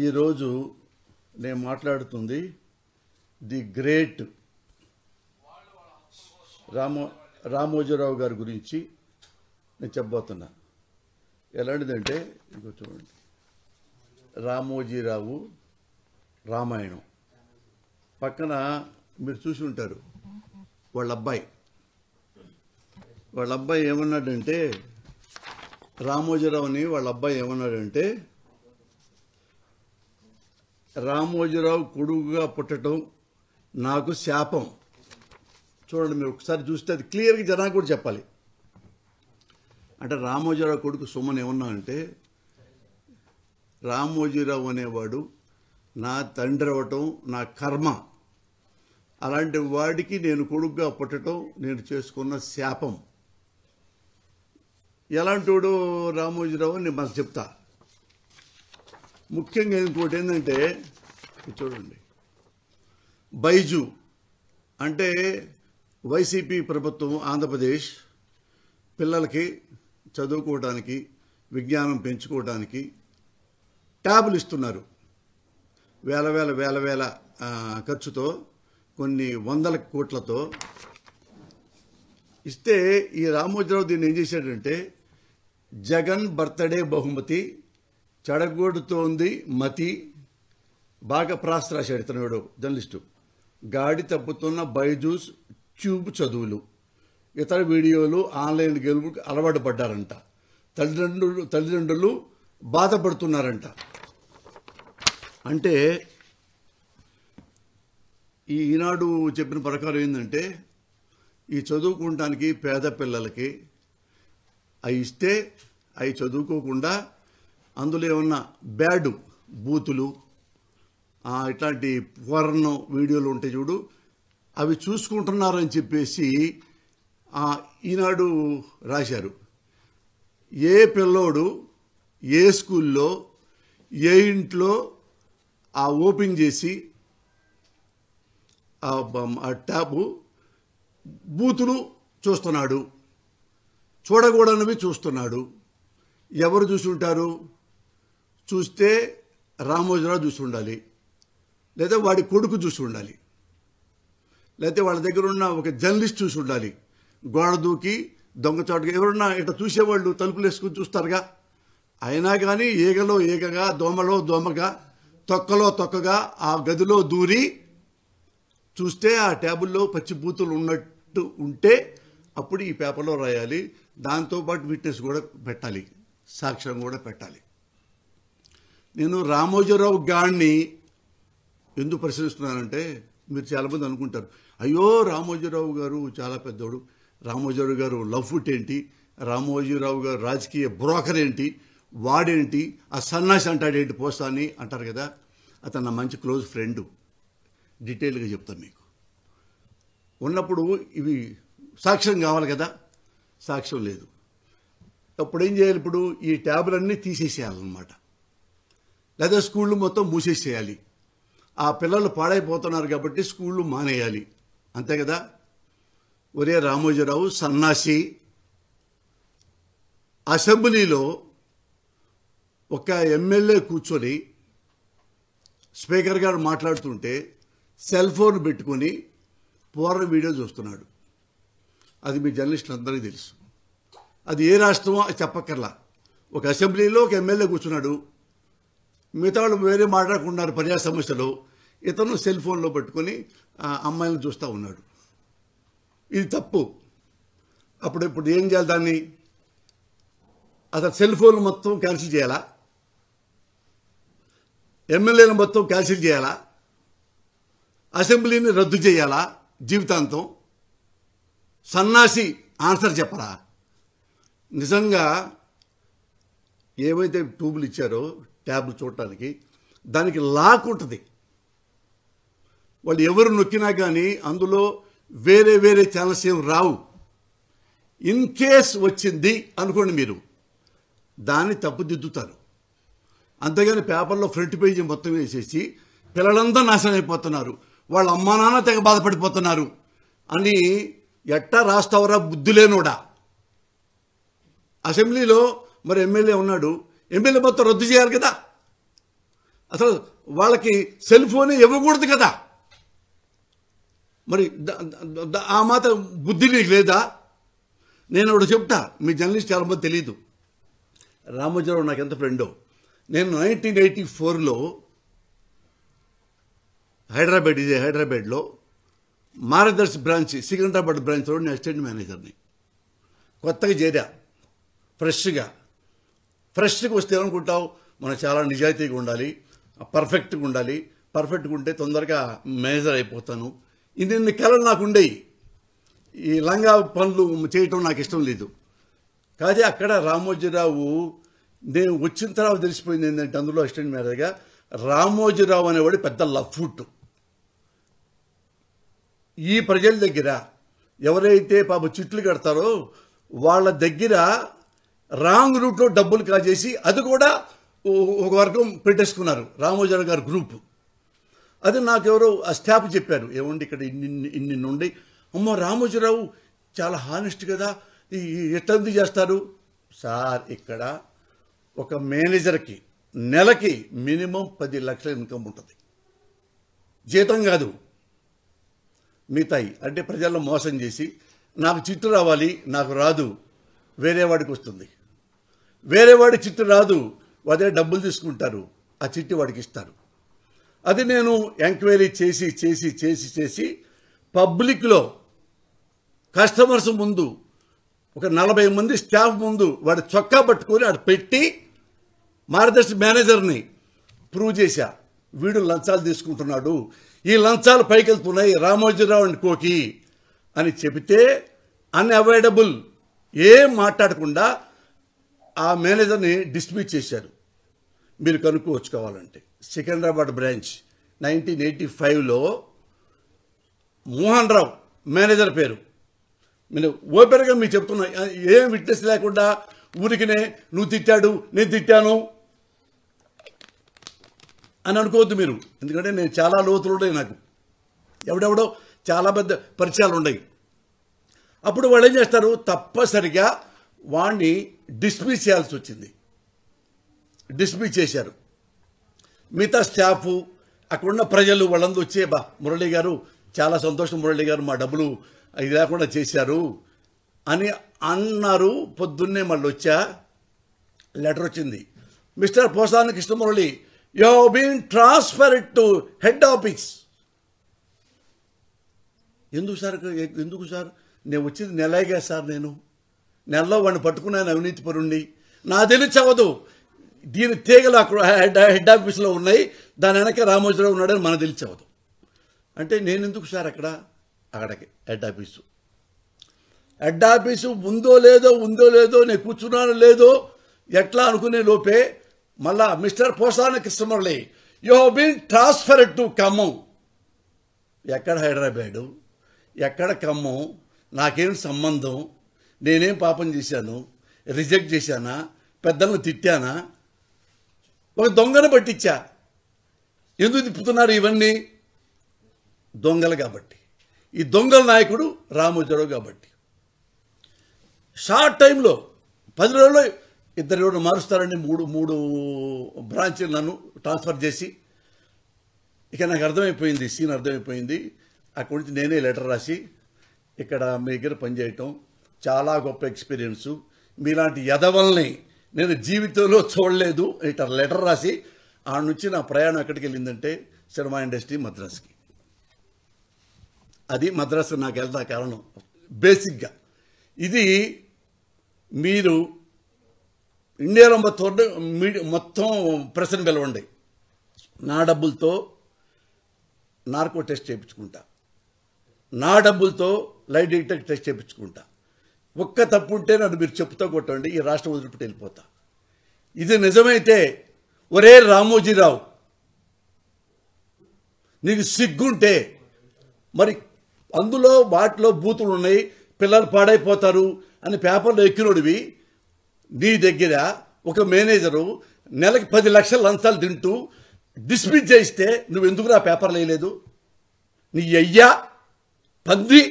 ఈరోజు నేను మాట్లాడుతుంది ది గ్రేట్ రామోజీరావు గారి గురించి నేను చెప్పబోతున్నా. ఎలాంటిదంటే ఇంకో చూడండి, రామోజీరావు రామాయణం పక్కన మీరు చూసి ఉంటారు. వాళ్ళ అబ్బాయి ఏమన్నాడంటే, రామోజీరావుని వాళ్ళ అబ్బాయి ఏమన్నాడంటే, రామోజీరావు కొడుకుగా పుట్టడం నాకు శాపం. చూడండి, మీరు ఒకసారి చూస్తే అది క్లియర్గా జనానికి కూడా చెప్పాలి. అంటే రామోజీరావు కొడుకు సుమన్ ఏమన్నా అంటే, రామోజీరావు అనేవాడు నా తండ్రి అవ్వటం నా కర్మ, అలాంటి వాడికి నేను కొడుకుగా పుట్టడం నేను చేసుకున్న శాపం. ఎలాంటి వాడు రామోజీరావు అని నేను మనకు చెప్తా. ముఖ్యంగా ఇంకోటి ఏంటంటే, చూడండి, బైజు అంటే వైసీపీ ప్రభుత్వం ఆంధ్రప్రదేశ్ పిల్లలకి చదువుకోవడానికి విజ్ఞానం పెంచుకోవడానికి ట్యాబులు ఇస్తున్నారు. వేల వేల ఖర్చుతో, కొన్ని వందల కోట్లతో ఇస్తే ఈ రామోజీరావు దీన్ని ఏం చేశాడంటే, జగన్ బర్త్డే బహుమతి చెడగొడుతోంది మతి, బాగా ప్రాస్ రాశాడు ఇతనుడు జర్నలిస్టు. గాడి తప్పుతున్న బైజూస్ ట్యూబ్ చదువులు, ఇతర వీడియోలు ఆన్లైన్ గేమ్లకు అలవాటు పడ్డారంట. తల్లిదండ్రులు బాధపడుతున్నారంట. అంటే ఈనాడు చెప్పిన ప్రకారం ఏంటంటే, ఈ చదువుకోవటానికి పేద పిల్లలకి అవి ఇస్తే అవి చదువుకోకుండా అందులో ఏమన్నా బ్యాడ్ బూతులు ఇట్లాంటి ఫోర్న్ వీడియోలు ఉంటాయి చూడు, అవి చూసుకుంటున్నారని చెప్పేసి ఈనాడు రాశారు. ఏ పిల్లోడు ఏ స్కూల్లో ఏ ఇంట్లో ఓపెన్ చేసి ఆ ట్యాబు బూతులు చూస్తున్నాడు, చూడకూడనివి చూస్తున్నాడు. ఎవరు చూసి ఉంటారు? చూస్తే రామోజీరావు చూసి ఉండాలి, లేదా వాడి కొడుకు చూసి ఉండాలి, లేకపోతే వాళ్ళ దగ్గర ఉన్న ఒక జర్నలిస్ట్ చూసి ఉండాలి. గోడ దూకి దొంగచాటుగా ఎవరున్నా ఇట్లా చూసేవాళ్ళు తలుపులు వేసుకుని చూస్తారుగా. అయినా కానీ ఈగలో ఈగగా, దోమలో దోమగా, తొక్కలో తొక్కగా ఆ గదిలో దూరి చూస్తే ఆ ట్యాబుల్లో పచ్చి బూతులు ఉన్నట్టు ఉంటే అప్పుడు ఈ పేపర్లో రాయాలి. దాంతోపాటు విట్నెస్ కూడా పెట్టాలి, సాక్ష్యం కూడా పెట్టాలి. నేను రామోజీరావు గారిని ఎందుకు పరిశీలిస్తున్నానంటే, మీరు చాలామంది అనుకుంటారు, అయ్యో రామోజీరావు గారు చాలా పెద్దోడు, రామోజీరావు గారు లవ్ ఫుట్ ఏంటి, రామోజీరావు గారు రాజకీయ బ్రోకర్ ఏంటి, వాడేంటి, ఆ సన్నాసి అంటాడేంటి పోస్తాని అంటారు కదా. అతను నా మంచి క్లోజ్ ఫ్రెండు. డీటెయిల్గా చెప్తాను మీకు. ఉన్నప్పుడు ఇవి సాక్ష్యం కావాలి కదా, సాక్ష్యం లేదు. అప్పుడు ఏం చేయాలి? ఇప్పుడు ఈ ట్యాబులన్నీ తీసేసేయాలన్నమాట, లేదా స్కూళ్ళు మొత్తం మూసేసేయాలి. ఆ పిల్లలు పాడైపోతున్నారు కాబట్టి స్కూళ్ళు మానేయాలి, అంతే కదా. ఒరే రామోజీరావు సన్నాసి, అసెంబ్లీలో ఒక ఎమ్మెల్యే కూర్చొని స్పీకర్ గారు మాట్లాడుతుంటే సెల్ ఫోన్ పెట్టుకొని పోర్న వీడియో చూస్తున్నాడు. అది మీ జర్నలిస్టులు అందరికీ తెలుసు. అది ఏ రాష్ట్రమో చెప్పక్కర్లా. ఒక అసెంబ్లీలో ఒక ఎమ్మెల్యే కూర్చున్నాడు, మిగతా వాళ్ళు వేరే మాట్లాడుకున్నారు ప్రజా సమస్యలు, ఇతను సెల్ ఫోన్లో పెట్టుకొని అమ్మాయిలను చూస్తూ ఉన్నాడు. ఇది తప్పు. ఇప్పుడు ఏం చేయాలి? దాన్ని అసలు సెల్ ఫోన్ మొత్తం క్యాన్సిల్ చేయాలా? ఎమ్మెల్యేలు మొత్తం క్యాన్సిల్ చేయాలా? అసెంబ్లీని రద్దు చేయాలా జీవితాంతం? సన్నాసి ఆన్సర్ చెప్పరా? నిజంగా ఏవైతే ట్యూబులు ఇచ్చారో ట్యాబ్లు చూడటానికి, దానికి లాక్ ఉంటుంది. వాళ్ళు ఎవరు నొక్కినా కానీ అందులో వేరే ఛానల్స్ ఏం రావు. ఇన్ కేస్ వచ్చింది అనుకోండి, మీరు దాన్ని తప్పుదిద్దుతారు. అంతేగాని పేపర్లో ఫ్రంట్ పేజీ మొత్తం వేసేసి పిల్లలంతా నాశనం అయిపోతున్నారు, వాళ్ళ అమ్మా నాన్న తెగ బాధపడిపోతున్నారు అని ఎట్టా రాస్తావరా బుద్ధులేనోడా? అసెంబ్లీలో మరి ఎమ్మెల్యే ఉన్నాడు, ఎమ్మెల్యే మొత్తం రద్దు చేయాలి కదా. అసలు వాళ్ళకి సెల్ ఫోనే ఇవ్వకూడదు కదా. మరి ఆ మాత్రం బుద్ధి నీకు లేదా? నేను ఒకటి చెప్తా, మీ జర్నలిస్ట్ చాలామంది తెలియదు. రామోజీరావు నాకు ఎంత ఫ్రెండో. నేను 1984లో హైదరాబాద్లో మార్గదర్శి బ్రాంచ్, సికింద్రాబాద్ బ్రాంచ్లో నేను అసిస్టెంట్ మేనేజర్ని. కొత్తగా చేరా, ఫ్రెష్గా వస్తే ఏమనుకుంటావు, మనం చాలా నిజాయితీగా ఉండాలి, పర్ఫెక్ట్గా ఉండాలి. పర్ఫెక్ట్గా ఉంటే తొందరగా మేనేజర్ అయిపోతాను. ఇన్ని కళలు నాకు ఉండేవి. ఈ లంగా పనులు చేయటం నాకు ఇష్టం లేదు. కాదే అక్కడ రామోజీరావు, నేను వచ్చిన తర్వాత తెలిసిపోయింది ఏంటంటే, అందులో అసిస్టెంట్ మేనేజర్గా రామోజీరావు అనేవాడు పెద్ద లఫ్ట్. ఈ ప్రజల దగ్గర ఎవరైతే పాప చిట్లు కడతారో వాళ్ళ దగ్గర రాంగ్ రూట్లో డబ్బులు కాజేసి అది కూడా ఒక వర్గం పెట్టేసుకున్నారు, రామోజీరావు గారి గ్రూప్. అది నాకెవరో ఆ స్టాఫ్ చెప్పారు, ఏమండి ఇక్కడ ఇన్ని నుండి, అమ్మో రామోజీరావు చాలా హానెస్ట్ కదా, ఎట్లా చేస్తారు సార్? ఇక్కడ ఒక మేనేజర్కి నెలకి మినిమం 10 లక్షల ఇన్కమ్ ఉంటుంది, జీతం కాదు, మిగతాయి. అంటే ప్రజల్లో మోసం చేసి నాకు చిట్టు రావాలి, నాకు రాదు, వేరే వాడికి వస్తుంది. వేరే వాడి చిట్టు రాదు, అదే డబ్బులు తీసుకుంటారు, ఆ చిట్టి వాడికి ఇస్తారు. అది నేను ఎంక్వైరీ చేసి పబ్లిక్లో కస్టమర్స్ ముందు ఒక 40 మంది స్టాఫ్ ముందు వాడు చొక్కా పట్టుకొని ఆడు పెట్టి మార్గదర్శి మేనేజర్ని ప్రూవ్ చేశా, వీడు లంచాలు తీసుకుంటున్నాడు, ఈ లంచాలు పైకి వెళ్తున్నాయి రామోజీరావు అండ్ కోకి అని చెబితే అన్అవాయిడబుల్, ఏం మాట్లాడకుండా ఆ మేనేజర్ని డిస్మిస్ చేశారు. మీరు కనుక్కోవచ్చు కావాలంటే. సికింద్రాబాద్ బ్రాంచ్ 1985లో మోహన్ రావు మేనేజర్ పేరు. నేను ఓపెన్గా మీకు చెప్తున్నా, ఏం విట్నెస్ లేకుండా ఊరికినే నువ్వు తిట్టాడు నేను తిట్టాను అని అనుకోవద్దు మీరు. ఎందుకంటే నేను చాలా లోతులు ఉన్నాయి, నాకు ఎవడెవడో చాలా పెద్ద పరిచయాలు ఉన్నాయి. అప్పుడు వాళ్ళు ఏం చేస్తారు, తప్పనిసరిగా వాడిని డిస్మిస్ చేయాల్సి వచ్చింది. డిస్మిస్ చేశారు. మిగతా స్టాఫ్, అక్కడున్న ప్రజలు వాళ్ళందరూ వచ్చే, మురళి గారు చాలా సంతోషం, మురళి గారు మా డబ్బులు ఇది లేకుండా చేశారు అని అన్నారు. పొద్దున్నే మళ్ళీ వచ్చా, లెటర్ వచ్చింది, Mister Posani Krishnamurali, you have been transferred to head office. ఎందుకు సార్? నేను వచ్చింది నెలగా సార్, నేను నెలలో వాడిని పట్టుకున్నాను అవినీతి పరుణ్ణి, నా తెలియచవదు. దీని తీగలు అక్కడ హెడ్ ఆఫీస్లో ఉన్నాయి, దాని వెనక రామోజీరావు ఉన్నాడని మనకు తెలియచవదు. అంటే నేను ఎందుకు సార్ అక్కడికి హెడ్ ఆఫీసు ఉందో లేదో నేను కూర్చున్నానో లేదో ఎట్లా అనుకునే లోపే మళ్ళా Mister Posani Krishnamurali, you have been transferred to Khammam. ఎక్కడ హైదరాబాదు, ఎక్కడ ఖమ్మం, నాకేం సంబంధం, నేనేం పాపం చేశాను, రిజెక్ట్ చేశానా, పెద్దలను తిట్టానా, ఒక దొంగను పట్టించా. ఎందుకు తిప్పుతున్నారు ఇవన్నీ? దొంగలు కాబట్టి. ఈ దొంగల నాయకుడు రామోజీరావు కాబట్టి. షార్ట్ టైంలో 10 రోజుల్లో 2 రోజులు మారుస్తారని మూడు బ్రాంచీలు నన్ను ట్రాన్స్ఫర్ చేసి, ఇక నాకు అర్థమైపోయింది, సీన్ అర్థమైపోయింది. అక్కడి నుంచి నేనే లెటర్ రాసి, ఇక్కడ మీ దగ్గర పనిచేయటం చాలా గొప్ప ఎక్స్పీరియన్సు, మీలాంటి యదవల్ని నేను జీవితంలో చూడలేదు. ఇట్లా లెటర్ రాసి ఆ నుంచి నా ప్రయాణం ఎక్కడికి వెళ్ళిందంటే సినిమా ఇండస్ట్రీ మద్రాస్కి. అది మద్రాసు నాకు వెళ్తా కారణం బేసిక్గా. ఇది మీరు ఇండియాలో మొత్తం ప్రెస్ని పిలవండి, నా డబ్బులతో నార్కో టెస్ట్ చేయించుకుంటా, నా డబ్బులతో లైట్ డిటెక్టర్ టెస్ట్ చేయించుకుంటా. ఒక్క తప్పు ఉంటే నన్ను మీరు చెప్పుతో కొట్టండి, ఈ రాష్ట్రం వదిలిపెట్టి వెళ్ళిపోతా. ఇది నిజమైతే, ఒరే రామోజీరావు నీకు సిగ్గుంటే, మరి అందులో వాటిలో బూతులు ఉన్నాయి, పిల్లలు పాడైపోతారు అని పేపర్లో ఎక్కినోడివి, నీ దగ్గర ఒక మేనేజరు నెలకి 10 లక్షల లంచాలు తింటూ డిస్మిస్ చేస్తే నువ్వు ఎందుకు ఆ పేపర్లు వేయలేదు? నీ అయ్యా పంది